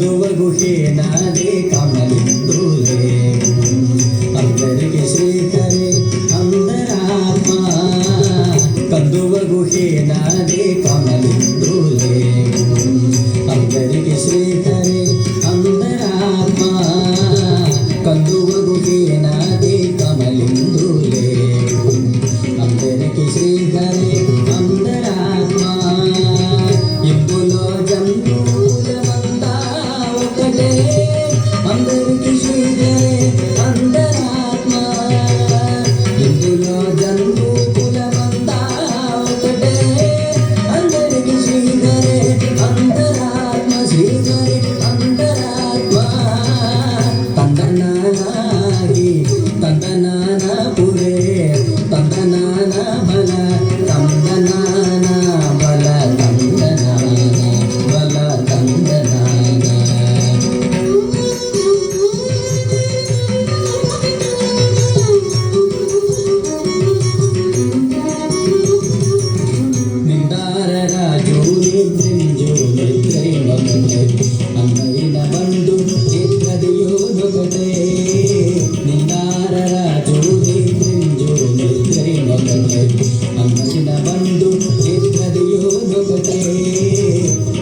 కందువ గుహే నాదే కమలిందులే అందరికి శ్రీకరే అందరాత్మ కందువ గుహే నాదే కమలిందులే అందరికి శ్రీకరే అందరాత్మ కందువ గుహే నాదే కమలిందులే అందరికి శ్రీకరే అందరాత్మ ఇందులో జంతువులమంతా ఒకటే అందరికి శ్రీకరే అందరాత్మ ఇందులో జంతువులమంతా ఒకటే అందరికి శ్రీకరే అందరాత్మ శ్రీకరే అంతరాత్మ తందనాగి తందనాన పురే తందనాన బల తందనాన బల తందనాన బల తందనాన నిందార రాజు నిద్రింజు నిద్రైనొకటే అన్నైన బంధు చిత్రదియోనొకటే నిందార రాజు నిద్రింజు నిద్రైనొకటే అన్నైన బంధు చిత్రదియోనొకటే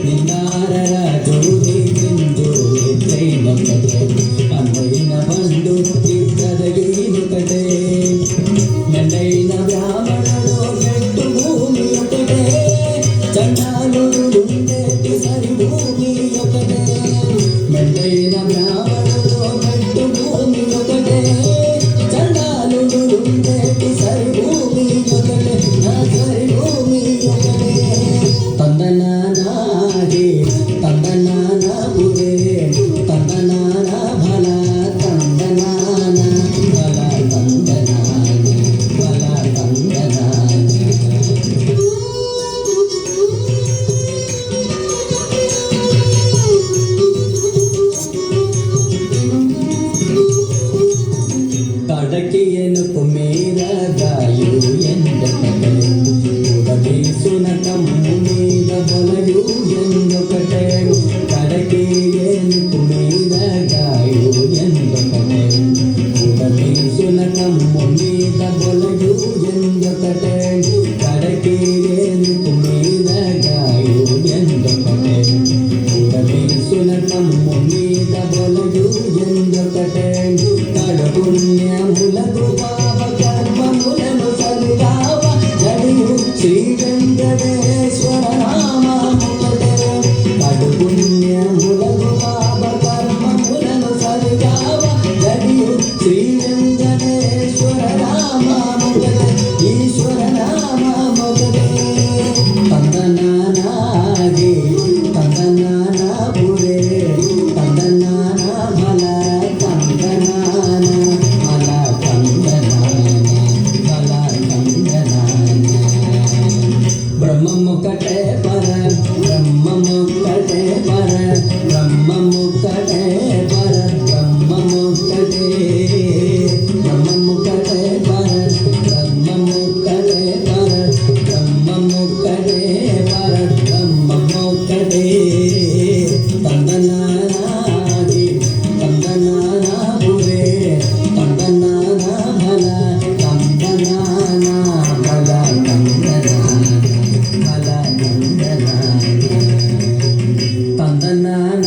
నిందార రాజు నిద్రింజు నిద్రైనొకటే అన్నైన బంధు చిత్రదియోనొకటే మెండైన బ్రాహ్మణుడు పెట్టు భూమి ఒకటే చండాలుడుండేటి సరి భూమి ఒకటే మెండైన బ్రాహ్మణుడు పెట్టు భూమి ఒకటే చండాలుడుండేటి సరి భూమి ఒకటే నా సరి భూమి ఒకటే తందనానాగే తందనాన పురే తందనాన భల తందనాన బల తందనాన బల తందనాన కడకి ఎనుపు మీద గాయు ఎందొకటే ఉడకి సునకము మీద బొలయు ఎందొకటే కడకి ఎనుపు మీద గాయు ఎందొకటే ఉడకి సునకము మీద బొలయు ఎందొకటే కడకి ఎనుపు మీద గాయు ఎందొకటే ఉడకి సునకము మీద బొలయు ఎందొకటే కడపుణ్యములకు పాప కర్మములను సరిగావ జడియు శ్రీ వెంకటేశ్వర నామముకటే కడపుణ్యములకు పాప కర్మములను సరిగావ జడియు శ్రీ వెంకటేశ్వర నామముకటే ఈశ్వర నామముకటే తందనానాగే తందనాన పురే తందనాన బల తందనాన బల తందనాన బల తందనాన బ్రహ్మముకటే పర బ్రహ్మముకటే పర బ్రహ్మముకటే పర బ్రహ్మముకటే బ్రహ్మముకటే పర బ్రహ్మముకటే పర బ్రహ్మముకటే పర బ్రహ్మముకటే తందనానాగి తందనాన పురే తందనాన బల తందనాన బల తందనాన బల తందనాన తందనాన